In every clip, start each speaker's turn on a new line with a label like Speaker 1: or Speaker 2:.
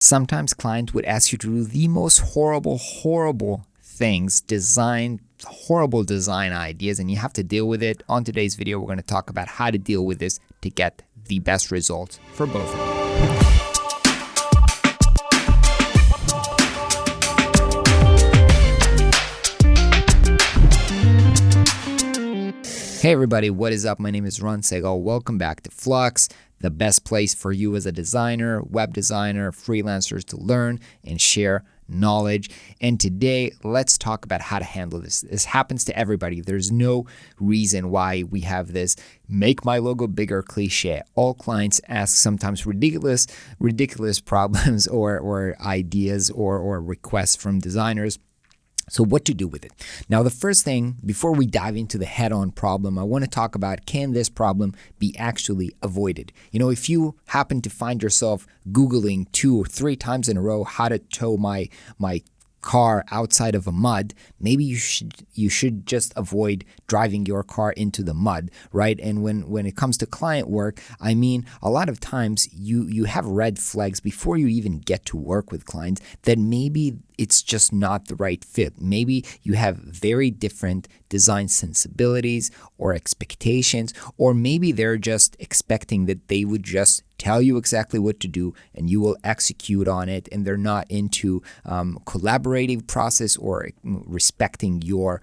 Speaker 1: Sometimes clients would ask you to do the most horrible things, horrible design ideas, and you have to deal with it. On today's video, we're going to talk about how to deal with this to get the best results for both of you. Hey everybody, what is up? My name is Ron Segal. Welcome back to Flux, the best place for you as a designer, web designer, freelancers to learn and share knowledge. And today, let's talk about how to handle this. This happens to everybody. There's no reason why we have this make my logo bigger cliche. All clients ask sometimes ridiculous problems or ideas or requests from designers. So what to do with it? Now, the first thing, before we dive into the head-on problem, I want to talk about, can this problem be actually avoided? You know, if you happen to find yourself Googling 2 or 3 times in a row how to tow my car outside of a mud, maybe you should just avoid driving your car into the mud, right? And when it comes to client work, I mean, a lot of times you have red flags before you even get to work with clients that maybe it's just not the right fit. Maybe you have very different design sensibilities or expectations, or maybe they're just expecting that they would just tell you exactly what to do and you will execute on it, and they're not into collaborative process or respecting your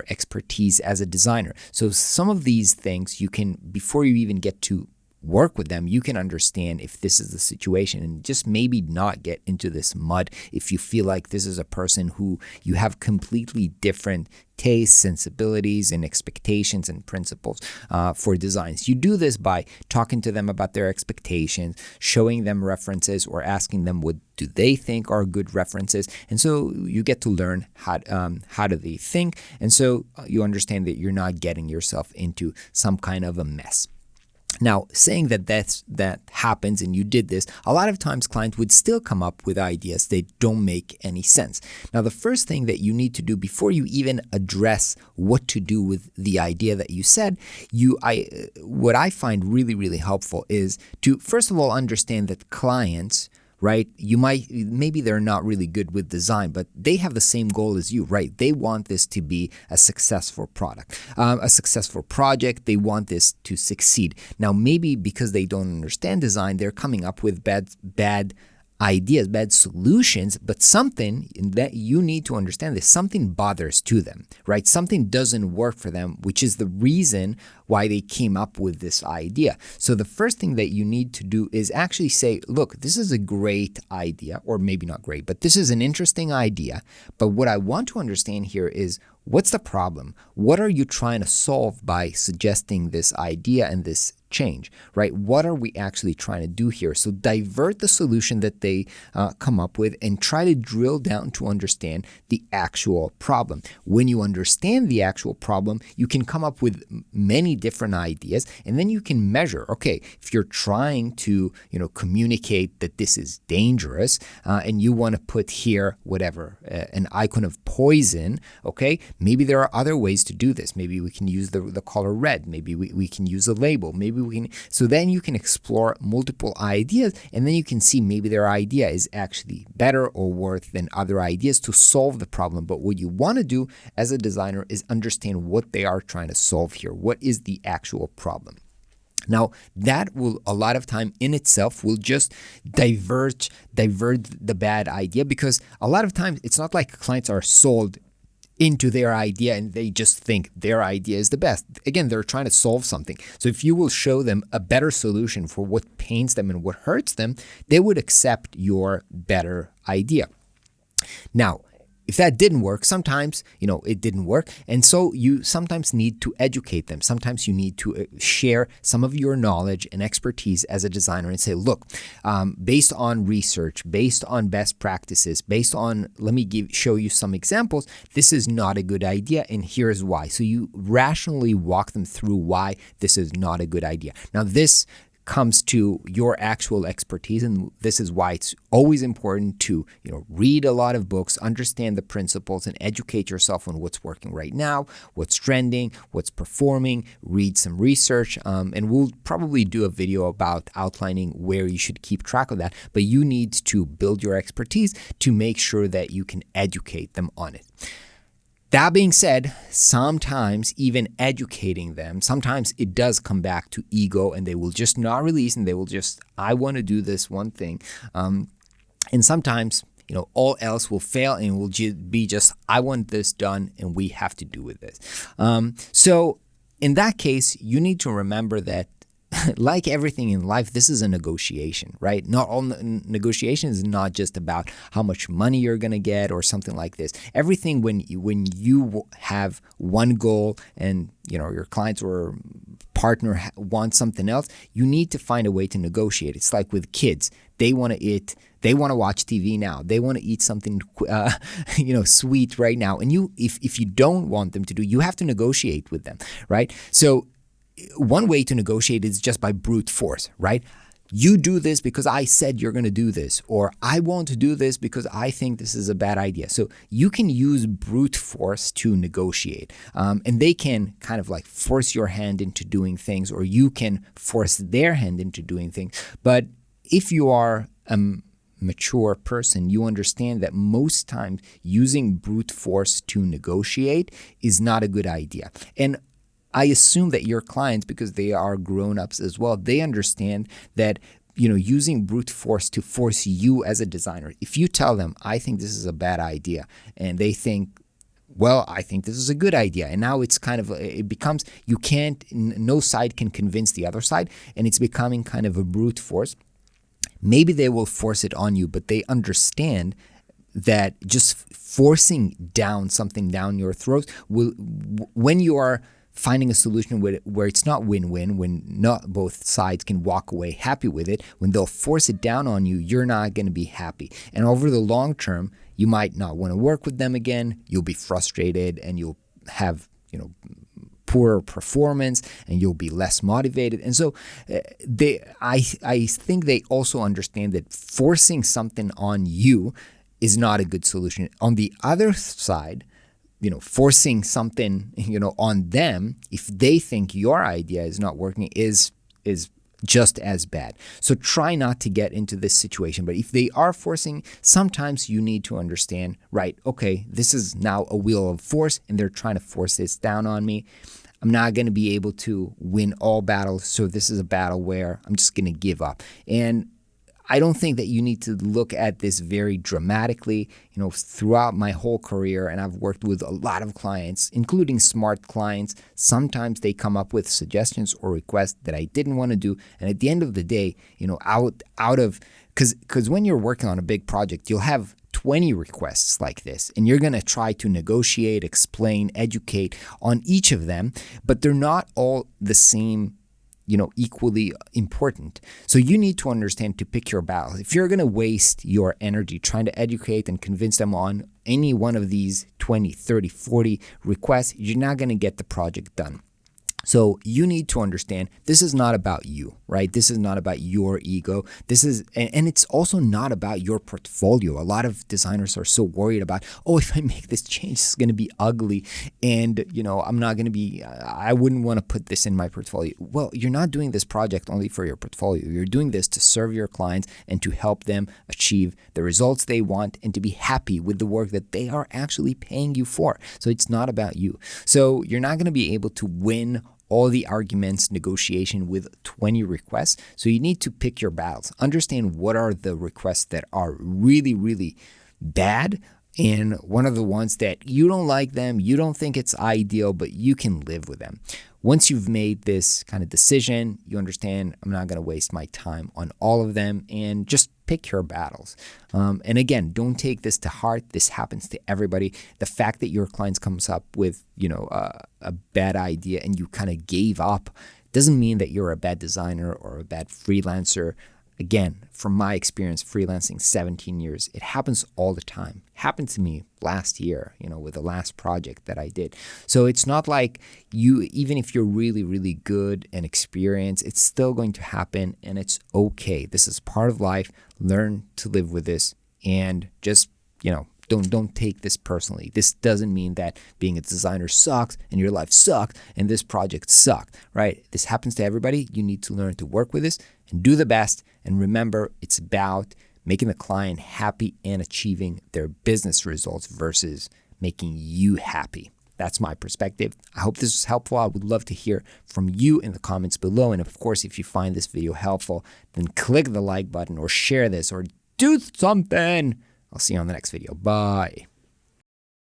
Speaker 1: expertise as a designer. So some of these things you can, before you even get to work with them, you can understand if this is the situation and just maybe not get into this mud if you feel like this is a person who you have completely different tastes, sensibilities, and expectations and principles for designs. You do this by talking to them about their expectations, showing them references, or asking them what do they think are good references. And so you get to learn how do they think, and so you understand that you're not getting yourself into some kind of a mess. Now, saying that happens and you did this, a lot of times clients would still come up with ideas that don't make any sense. Now, the first thing that you need to do before you even address what to do with the idea that you said, what I find really helpful is to, first of all, understand that clients, right? Maybe they're not really good with design, but they have the same goal as you, right? They want this to be a successful product, a successful project. They want this to succeed. Now, maybe because they don't understand design, they're coming up with bad ideas, bad solutions, but something that you need to understand is something bothers to them, right? Something doesn't work for them, which is the reason why they came up with this idea. So the first thing that you need to do is actually say, look, this is a great idea, or maybe not great, but this is an interesting idea. But what I want to understand here is, what's the problem? What are you trying to solve by suggesting this idea and this change, right? What are we actually trying to do here? So divert the solution that they come up with and try to drill down to understand the actual problem. When you understand the actual problem, you can come up with many different ideas, and then you can measure, okay, if you're trying to, communicate that this is dangerous and you want to put here whatever, an icon of poison, okay, maybe there are other ways to do this. Maybe we can use the color red. Maybe we can use a label. Maybe we can. So then you can explore multiple ideas, and then you can see maybe their idea is actually better or worse than other ideas to solve the problem. But what you want to do as a designer is understand what they are trying to solve here. What is the actual problem? Now, that will, a lot of time in itself, will just divert the bad idea, because a lot of times it's not like clients are sold into their idea and they just think their idea is the best. Again, they're trying to solve something. So if you will show them a better solution for what pains them and what hurts them, they would accept your better idea. Now, if that didn't work, sometimes, it didn't work. And so you sometimes need to educate them. Sometimes you need to share some of your knowledge and expertise as a designer and say, look, based on research, based on best practices, based on, let me show you some examples, this is not a good idea, and here's why. So you rationally walk them through why this is not a good idea. Now, this comes to your actual expertise, and this is why it's always important to read a lot of books, understand the principles, and educate yourself on what's working right now, what's trending, what's performing. Read some research, and we'll probably do a video about outlining where you should keep track of that. But you need to build your expertise to make sure that you can educate them on it. That being said, sometimes even educating them, sometimes it does come back to ego, and they will just not release, and they will just, I want to do this one thing. And sometimes, all else will fail, and it will be just, I want this done, and we have to do with this. So in that case, you need to remember that like everything in life, this is a negotiation, right? Not all negotiation is not just about how much money you're going to get or something like this. Everything when you have one goal and your clients or partner wants something else, you need to find a way to negotiate. It's like with kids. They want to eat. They want to watch TV now. They want to eat something, sweet right now. And if you don't want them to do, you have to negotiate with them, right? So one way to negotiate is just by brute force, right? You do this because I said you're going to do this, or I want to do this because I think this is a bad idea. So you can use brute force to negotiate, and they can kind of like force your hand into doing things, or you can force their hand into doing things. But if you are a mature person, you understand that most times using brute force to negotiate is not a good idea. And I assume that your clients, because they are grown-ups as well, they understand that using brute force to force you as a designer. If you tell them, I think this is a bad idea, and they think, well, I think this is a good idea, and now it's kind of, it becomes, no side can convince the other side, and it's becoming kind of a brute force. Maybe they will force it on you, but they understand that just forcing something down your throat will, when you are finding a solution where it's not win-win, when not both sides can walk away happy with it, when they'll force it down on you, you're not going to be happy. And over the long term, you might not want to work with them again. You'll be frustrated, and you'll have, poorer performance, and you'll be less motivated. And so I think they also understand that forcing something on you is not a good solution. On the other side, forcing something, on them, if they think your idea is not working, is just as bad. So try not to get into this situation. But if they are forcing, sometimes you need to understand, right, okay, this is now a wheel of force, and they're trying to force this down on me. I'm not going to be able to win all battles, so this is a battle where I'm just going to give up. And I don't think that you need to look at this very dramatically. Throughout my whole career, and I've worked with a lot of clients, including smart clients, sometimes they come up with suggestions or requests that I didn't want to do. And at the end of the day, because when you're working on a big project, you'll have 20 requests like this, and you're going to try to negotiate, explain, educate on each of them, but they're not all the same, equally important. So you need to understand to pick your battles. If you're going to waste your energy trying to educate and convince them on any one of these 20, 30, 40 requests, you're not going to get the project done. So you need to understand this is not about you, right? This is not about your ego. And it's also not about your portfolio. A lot of designers are so worried about, if I make this change, it's going to be ugly. And, I'm not going to be, I wouldn't want to put this in my portfolio. Well, you're not doing this project only for your portfolio. You're doing this to serve your clients and to help them achieve the results they want and to be happy with the work that they are actually paying you for. So it's not about you. So you're not going to be able to win all the arguments, negotiation with 20 requests. So you need to pick your battles. Understand what are the requests that are really, really bad, and one of the ones that you don't like them, you don't think it's ideal, but you can live with them. Once you've made this kind of decision, you understand I'm not going to waste my time on all of them, and just pick your battles. And again, don't take this to heart. This happens to everybody. The fact that your clients comes up with, a bad idea and you kind of gave up doesn't mean that you're a bad designer or a bad freelancer. Again, from my experience freelancing 17 years, it happens all the time. It happened to me last year, with the last project that I did. So it's not like even if you're really, really good and experienced, it's still going to happen, and it's okay. This is part of life. Learn to live with this, and just, don't take this personally. This doesn't mean that being a designer sucks and your life sucked and this project sucked, right? This happens to everybody. You need to learn to work with this and do the best. And remember, it's about making the client happy and achieving their business results versus making you happy. That's my perspective. I hope this was helpful. I would love to hear from you in the comments below. And of course, if you find this video helpful, then click the like button or share this or do something. I'll see you on the next video. Bye.